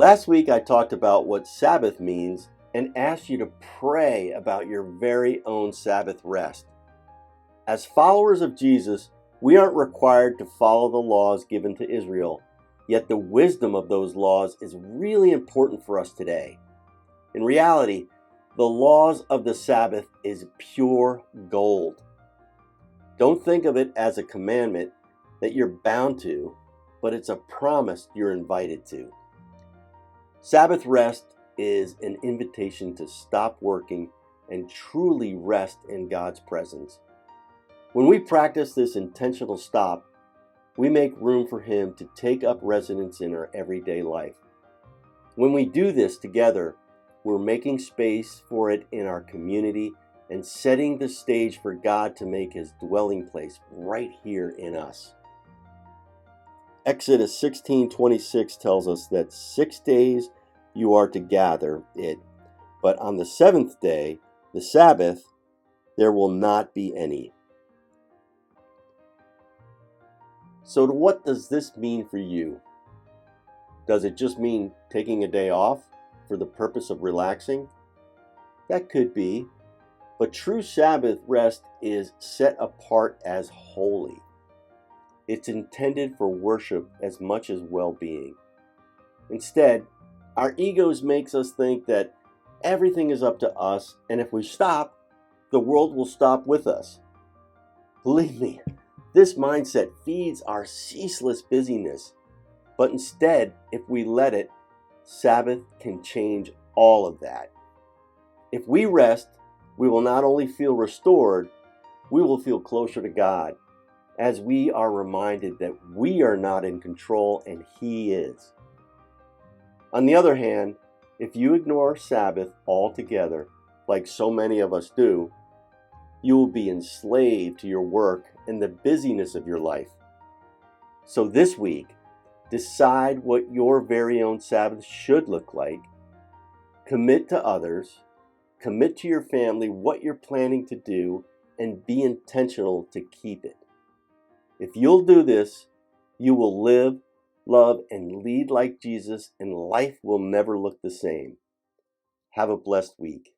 Last week I talked about what Sabbath means and asked you to pray about your very own Sabbath rest. As followers of Jesus, we aren't required to follow the laws given to Israel, yet the wisdom of those laws is really important for us today. In reality, the laws of the Sabbath is pure gold. Don't think of it as a commandment that you're bound to, but it's a promise you're invited to. Sabbath rest is an invitation to stop working and truly rest in God's presence. When we practice this intentional stop, we make room for Him to take up residence in our everyday life. When we do this together, we're making space for it in our community and setting the stage for God to make His dwelling place right here in us. Exodus 16:26 tells us that 6 days you are to gather it, but on the seventh day, the Sabbath, there will not be any. So what does this mean for you? Does it just mean taking a day off for the purpose of relaxing? That could be, but true Sabbath rest is set apart as holy. It's intended for worship as much as well-being. Instead, our egos makes us think that everything is up to us, and if we stop, the world will stop with us. Believe me, this mindset feeds our ceaseless busyness. But instead, if we let it, Sabbath can change all of that. If we rest, we will not only feel restored, we will feel closer to God, as we are reminded that we are not in control and He is. On the other hand, if you ignore Sabbath altogether, like so many of us do, you will be enslaved to your work and the busyness of your life. So this week, decide what your very own Sabbath should look like, commit to others, commit to your family what you're planning to do, and be intentional to keep it. If you'll do this, you will live, love, and lead like Jesus, and life will never look the same. Have a blessed week.